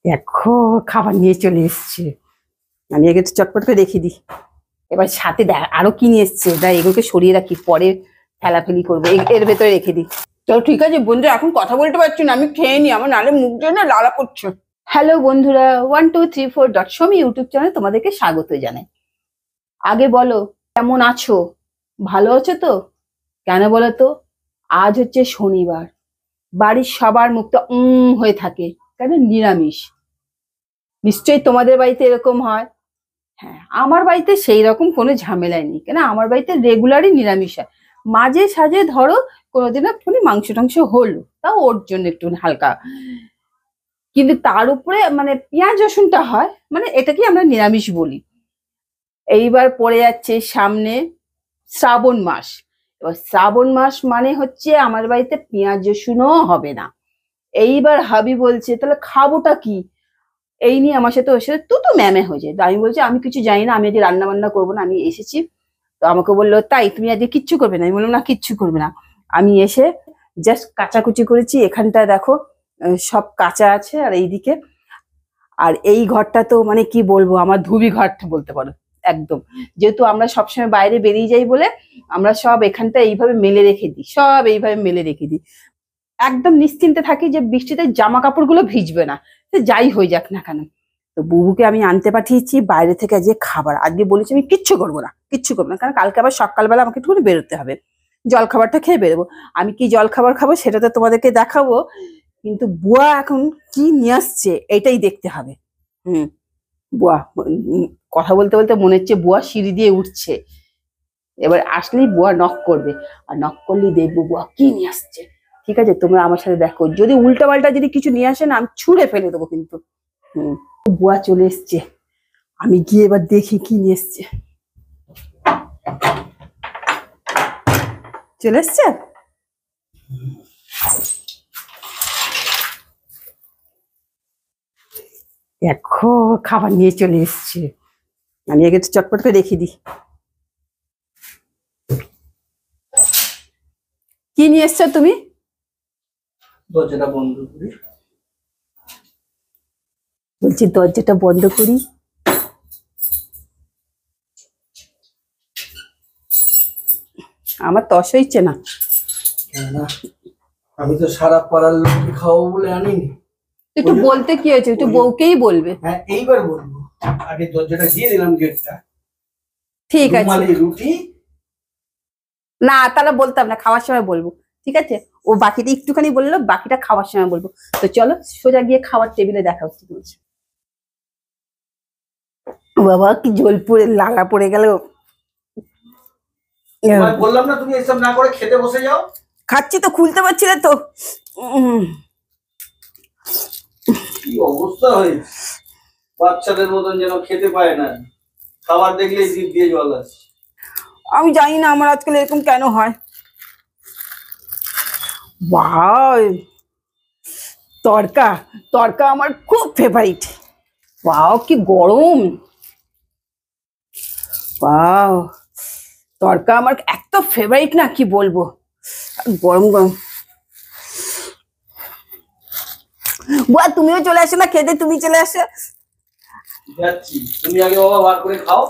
দেখো খাবার নিয়ে চলে এসছে। আমি আগে একটু চটপট করে রেখে দিই। এবার সাথে আরো কি নিয়ে এসছে, এগুলোকে সরিয়ে রাখি, পরে ফেলাফেলি করবো। এর ভেতরে রেখে দিই। চলো ঠিক আছে বন্ধু, এখন কথা বলতে পারছি না, আমি খেয়ে নি, আমার নালে মুখ দিয়ে না লালা পড়ছে। হ্যালো বন্ধুরা, 1 2 3 4 ইউটিউব চ্যানেল তোমাদেরকে স্বাগত জানাই। আগে বলো কেমন আছো, ভালো আছো তো? কেন বলো তো, আজ হচ্ছে শনিবার, বাড়ির সবার মুখটা হয়ে থাকে, কেন? নিরামিষ। নিশ্চয়ই তোমাদের বাড়িতে এরকম হয়। হ্যাঁ, আমার বাড়িতে সেই রকম কোনো ঝামেলাই নেই, কেন আমার বাড়িতে রেগুলারই নিরামিষ হয়। মাঝে সাঝে ধরো কোনোদিন একটুখানি মাংস টাংস হলো, তাও ওর জন্য একটু হালকা, কিন্তু তার উপরে মানে পেঁয়াজ রসুনটা হয়, মানে এটাকে আমরা নিরামিষ বলি। এইবার পড়ে যাচ্ছে সামনে শ্রাবণ মাস। এবার শ্রাবণ মাস মানে হচ্ছে আমার বাড়িতে পেঁয়াজ রসুনও হবে না। এইবার হাবি বলছে তাহলে খাবোটা কি, এই নিয়ে আমার সাথে ওর সাথে তো ম্যামে হয়ে যায়। তো আমি বলছি আমি কিছু জানি না, আমি আজকে রান্না বান্না করবো না, আমি এসেছি। তো আমাকে বললো তাই তুমি আজকে কিচ্ছু করবে না? আমি বললাম না, কিচ্ছু করবে না। আমি এসে জাস্ট কাচাকুচি করেছি, এখানটা দেখো সব কাঁচা আছে, আর এইদিকে, আর এই ঘরটা তো মানে কি বলবো, আমার ধুবি ঘরটা বলতে পারো একদম। যেহেতু আমরা সবসময় বাইরে বেরিয়ে যাই বলে আমরা সব এখানটা এইভাবে মেলে রেখে দিই, সব এইভাবে মেলে রেখে দিই, একদম নিশ্চিন্তে থাকি যে বৃষ্টিতে জামা কাপড়গুলো ভিজবে না, যাই হয়ে যাক না কেন। তো বুবুকে আমি আনতে পাঠিয়েছি বাইরে থেকে যে খাবার, আজকে বলেছি আমি কিচ্ছু করবো না, কিচ্ছু করবো না, কারণ কালকে আবার সকালবেলা আমাকে একটু বেরোতে হবে, জল খাবারটা খেয়ে বেরোবো। আমি কি জল খাবার খাবো সেটা তো তোমাদেরকে দেখাবো, কিন্তু বুয়া এখন কি নিয়ে আসছে এটাই দেখতে হবে। হুম, বুয়া কথা বলতে বলতে মনে হচ্ছে বুয়া সিঁড়ি দিয়ে উঠছে। এবার আসলেই বুয়া নক করবে, আর নক করলেই দেখবো বুয়া কি নিয়ে আসছে। ঠিক আছে, তোমরা আমার সাথে দেখো, যদি উল্টা পাল্টা যদি কিছু নিয়ে আসে না, আমি ছুঁড়ে ফেলে দেবো কিন্তু। বুয়া চলে এসছে, আমি গিয়ে এবার দেখি কি নিয়ে এসছে। চলে এসছে, দেখো খাবার নিয়ে চলে এসছে। আমি আগে একটু চটপট করে রেখে দিই। কি নিয়ে এসছো তুমি? দরজাটা বন্ধ করি। বলছি দরজাটা বন্ধ করি। আমার তস হইছে না। আমি তো সারা পাড়ার লোককে খাওয়াবো বলে আনিনি। একটু বলতে কি হয়েছে, একটু বউকেই বলবে। হ্যাঁ এইবার বলবো, আগে দরজাটা দিয়ে দিলাম গেটটা। ঠিক আছে, রুমালি রুটি না তাহলে বলতাম না, খাওয়ার সময় বলবো। ঠিক আছে, ও বাকিটা একটুখানি বললো, বাকিটা খাওয়ার সময় বলবো। তো চলো সোজা গিয়ে খাওয়ার টেবিলে দেখা হচ্ছে। বলছে বাবা কি জল পড়ে লাগা পড়ে গেল। বললাম না তুমি এসব না করে খেতে বসে যাও। খাচ্ছি তো, খুলতে পারছি না তো। কি অবস্থা হয়েছে, বাচ্চাদের মতন যেন খেতে পায় না, খাবার দেখলেই জিভ দিয়ে জল আসে। আমি জানি না আমার আজকাল এরকম কেন হয়। বাহ, তড়কা, তড়কা আমার খুব ফেভারিট। বাহ কি গরম, বাহ তড়কা আমার এত ফেভারিট না কি বলবো, গরম গরম। বুয়া তুমিও চলে আসো না খেতে, তুমি চলে আসো। যাচ্ছি, তুমি আগে বাবা বার করে খাও।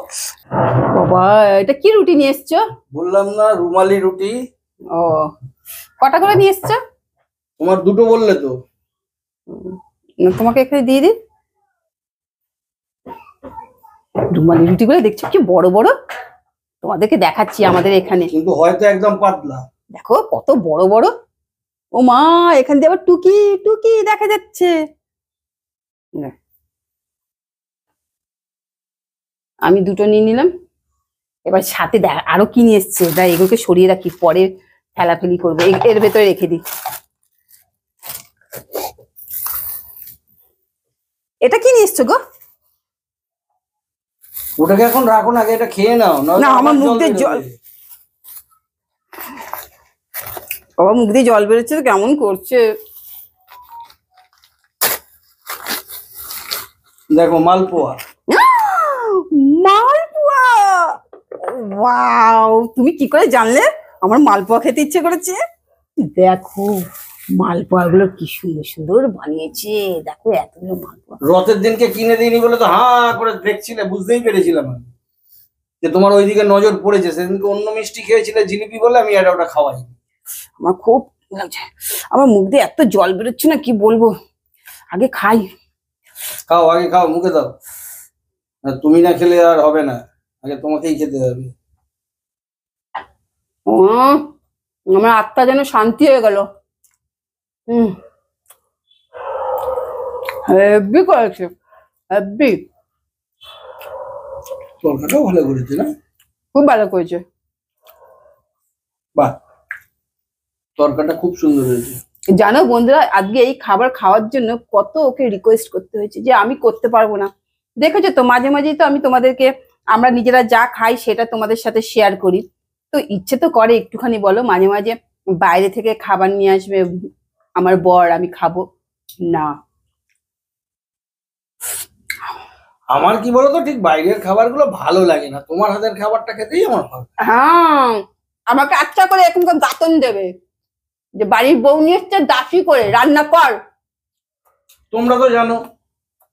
বাবা এটা কি রুটি নিয়ে এসছো? বললাম না রুমালি রুটি। ও, কটা করে নিয়ে এসছো? তোমার দুটো বললে তো। তোমাকে এখানে দিয়ে দিই। রুমালি রুটি গুলো দেখছো কি বড় বড়, তোমাদেরকে দেখাচ্ছি আমাদের এখানে, কিন্তু হয়তো একদম পাতলা। দেখো কত বড় বড়। ও মা, এখান দিয়ে আবার টুকি টুকি দেখা যাচ্ছে। আমি দুটো নিয়ে নিলাম। এবার সাথে আরো কি নিয়ে এসছে, এগুলোকে সরিয়ে রাখি, পরে ফেলাফেলি করবো। এর ভেতরে রেখে দিই। এটা কি নিয়ে এসছো গো? ওটাকে এখন রাখো না, আগে এটা খেয়ে নাও। না আমার মুখ দিয়ে জল, বাবা মুখ দিয়ে জল বেরোচ্ছে তো, কেমন করছে। দেখো মালপোয়া। মালপোয়া, ওয়াও, তুমি কি করে জানলে আমার মালপোয়া খেতে ইচ্ছে করেছে? দেখো মালপোয়া গুলো কি সুন্দর সুন্দর বানিয়েছে, দেখো এতগুলো মালপোয়া। রথের দিনকে কিনে দিইনি বলে তো হাঁ করে দেখছিলে, বুঝতেই পেরেছিলাম আমি যে তোমার ওইদিকে নজর পড়েছে। সেদিনকে অন্য মিষ্টি খেয়েছিলে জিলিপি বলে আমি এটা ওটা খাওয়াই। আমার খুব লাগছে, আমার মুখ দিয়ে এত জল বেরোচ্ছে না কি বলবো। আগে খাই। খাও, আগে খাও, মুখে দাও। আর তুমি না খেলে আর হবে না, আগে তোমাকেই খেতে হবে। আমার আত্মা যেন শান্তি হয়ে গেল। হেব্বি করেছে, হেব্বি। তরকাটাও ভালো করেছে না? খুব ভালো করেছে। বাহ, তরকাটা খুব সুন্দর হয়েছে। জানো বন্ধুরা, আজকে এই খাবার খাওয়ার জন্য কত ওকে রিকোয়েস্ট করতে হয়েছে যে আমি করতে পারবো না। দেখেছো তো, মাঝে মাঝেই তো আমি তোমাদেরকে, আমরা নিজেরা যা খাই সেটা তোমাদের সাথে শেয়ার করি। তো ইচ্ছে তো করে একটুখানি, বলো, মাঝে মাঝে বাইরে থেকে খাবার নিয়ে আসবে আমার বর, আমি খাবো না। আমার কি বলতো, ঠিক বাইরের খাবারগুলো ভালো লাগে না, তোমার হাতের খাবারটা খেতেই আমার ভালো। হ্যাঁ, আমাকে আচ্ছা করে এরকম করে গাতন দেবে যে বাড়ির বউ নিয়ে এসছে, দাসি করে রান্না কর। তোমরা তো জানো,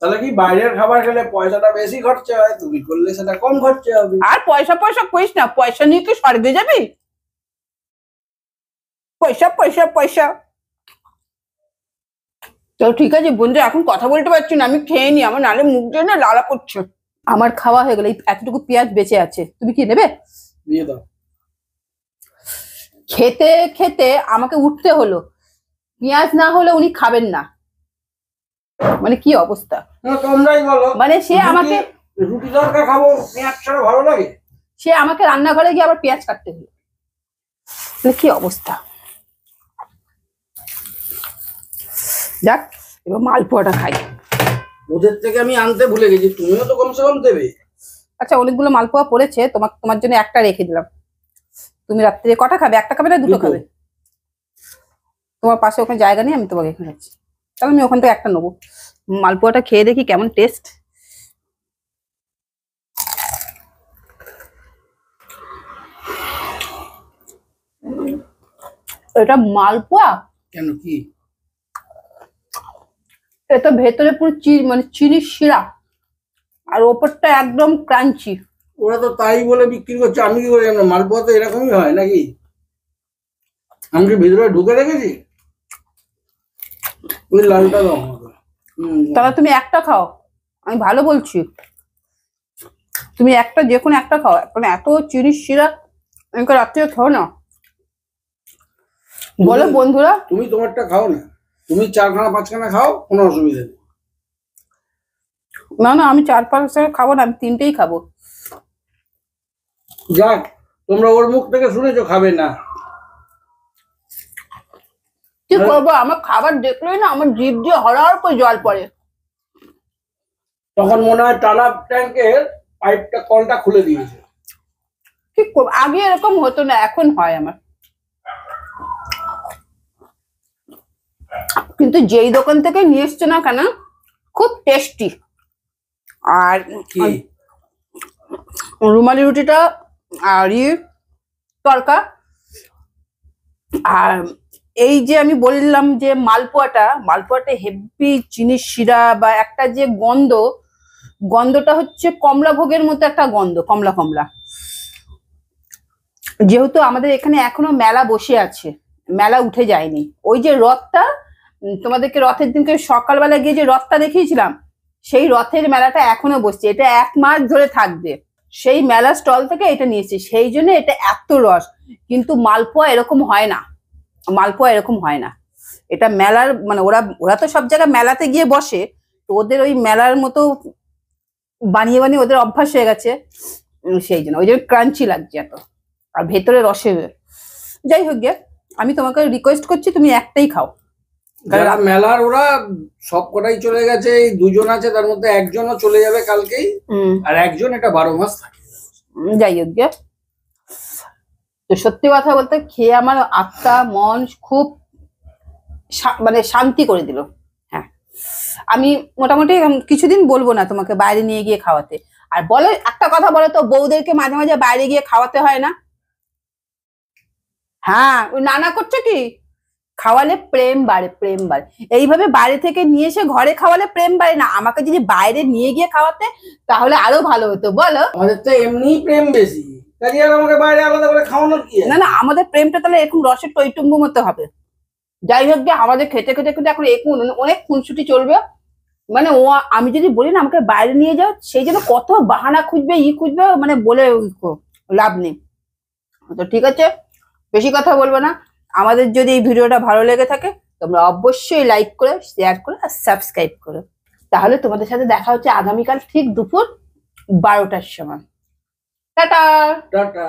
তাহলে কি বাইরের খাবার খেলে পয়সাটা বেশি খরচা হয়, তুমি করলে সেটা কম খরচা হবে। আর পয়সা পয়সা কইস না, পয়সা নিয়ে কি স্বর্গে যাবি? পয়সা পয়সা পয়সা। তো ঠিক আছে বন্ধু, এখন কথা বলতে পারছি না, আমি খেয়ে নি, আমার নালে মুখ দিয়ে না লালা করছে। আমার খাওয়া হয়ে গেল, এই এতটুকু পেঁয়াজ বেঁচে আছে, তুমি কি নেবে? দিয়ে দাও। খেতে খেতে আমাকে উঠতে হলো, পেঁয়াজ না হলে উনি খাবেন না। মানে কি অবস্থা, তোমরাই বলো। মানে সে আমাকে, রুটি তরকা খাবো, পেঁয়াজ ছাড়া ভালো লাগে? সে আমাকে রান্নাঘরে গিয়ে আবার পেঁয়াজ কাটতে হলো। কি অবস্থা। যাক, এবার মালপোয়াটা খাই। ওদের থেকে আমি আনতে ভুলে গেছি, তুমিও তো কমসে কম দেবে। আচ্ছা, অনেকগুলো মালপোয়া পড়েছে, তোমার জন্য একটা রেখে দিলাম। তুমি রাত্রে কটা খাবে, একটা খাবে না দুটো খাবে? তোমার পাশে ওখানে জায়গা নেই, আমি তোমাকে এখানে আছি, তাহলে আমি ওখান থেকে একটা নেবো। মালপোয়াটা খেয়ে দেখি কেমন টেস্ট। এটা মালপোয়া কেন, কি? এটা ভেতরে পুরো মানে চিনির শিরা, আর ওপরটা একদম ক্রাঞ্চি। ওরা তো তাই বলে বিক্রি করছে, আমি কি করে জানবো? মালপোয়া তো এরকমই হয় নাকি? আমি কি ভিতরে ঢুকে রেখেছি? ওই লালটা দাও আমাকে। তাহলে তুমি একটা খাও, আমি ভালো বলছি, তুমি একটা, যে কোনো একটা খাও, কারণ এত চিনির শিরা আমাকে রাত্রে খাও না। বলো বন্ধুরা, তুমি তোমারটা খাও না, তুমি 4খানা 5খানা খাও, কোনো অসুবিধা নেই। না না, আমি 4-5 খাবো না, আমি 3টেই খাবো। যাক, তোমরা ওর মুখ থেকে শুনেছো খাবে না। কি করবো, আমার খাবার দেখলেই না আমার জিভ দিয়ে হড়ার করে জল পড়ে। তখন মনে হয় টানা ট্যাঙ্কের পাইপটা, কলটা খুলে দিয়েছে। কি করবো, আগে এরকম হতো না, এখন হয় আমার। কিন্তু যেই দোকান থেকে নিয়ে এসছো না কেন, খুব টেস্টি। আর রুমালি রুটিটা আর তরকা, আর এই যে আমি বললাম যে মালপোয়াটা হেভি চিনির শিরা, বা একটা যে গন্ধটা হচ্ছে কমলা ভোগের মতো একটা গন্ধ, কমলা কমলা। যেহেতু আমাদের এখানে এখনো মেলা বসে আছে, মেলা উঠে যায়নি। ওই যে রথটা, তোমাদেরকে রথের দিনকে সকালবেলা গিয়ে যে রথটা দেখিয়েছিলাম, সেই রথের মেলাটা এখনো বসছে, এটা 1 মাস ধরে থাকবে। সেই মেলা স্টল থেকে এটা নিয়েছে, সেই জন্য এটা এত রস। কিন্তু মালপোয়া এরকম হয় না, মালপোয়া এরকম হয় না। এটা মেলার, মানে ওরা তো সব জায়গায় মেলাতে গিয়ে বসে, তো ওদের ওই মেলার মতো বানিয়ে বানিয়ে ওদের অভ্যাস হয়ে গেছে, সেই জন্য ওই জন্য ক্রাঞ্চি লাগছে এত, আর ভেতরে রসে। যাই হোক গে, আমি তোমাকে রিকোয়েস্ট করছি তুমি একটাই খাও। যারা মেলার ওরা সব কটাই চলে গেছে, এই 2জন আছে, তার মধ্যে একজনও চলে যাবে কালকেই, আর একজন এটা 12 মাস থাকে। যাই হোক গে, তো সত্যি কথা বলতে খেয়ে আমার আত্মা মন খুব মানে শান্তি করে দিল। হ্যাঁ, আমি মোটামুটি কিছুদিন বলবো না তোমাকে বাইরে নিয়ে গিয়ে খাওয়াতে। আর বলো, একটা কথা বলো তো, বউদেরকে মাঝে মাঝে বাইরে গিয়ে খাওয়াতে হয় না? হ্যাঁ, ওই নানা করছে কি, খাওয়ালে প্রেম বাড়ে, প্রেম বাড়ে। এইভাবে বাইরে থেকে নিয়ে এসে ঘরে খাওয়ালে প্রেম বাড়ে না, আমাকে যদি বাইরে নিয়ে গিয়ে খাওয়াতে তাহলে আরো ভালো হতো, বলো? আমাদের তো এমনিই প্রেম বেশি, কাজে আর আমাকে বাইরে আলাদা করে খাওয়ানোর কি আছে? না না, আমাদের প্রেমটা তাহলে এরকম রসের টইটুম্বু মতো হবে। যাই হোক গে, আমাদের খেতে খেতে খেতে এখন অনেক খুনসুটি চলবে। মানে ও, আমি যদি বলি না আমাকে বাইরে নিয়ে যাও, সেই জন্য কত বাহানা খুঁজবে, খুঁজবে, মানে বলে লাভ নেই। তো ঠিক আছে, বেশি কথা বলবো না। আমাদের যদি এই ভিডিওটা ভালো লেগে থাকে তোমরা অবশ্যই লাইক করে, শেয়ার করে আর সাবস্ক্রাইব করো। তাহলে তোমাদের সাথে দেখা হচ্ছে আগামীকাল ঠিক দুপুর 12টার সময়। টাটা। টাটা।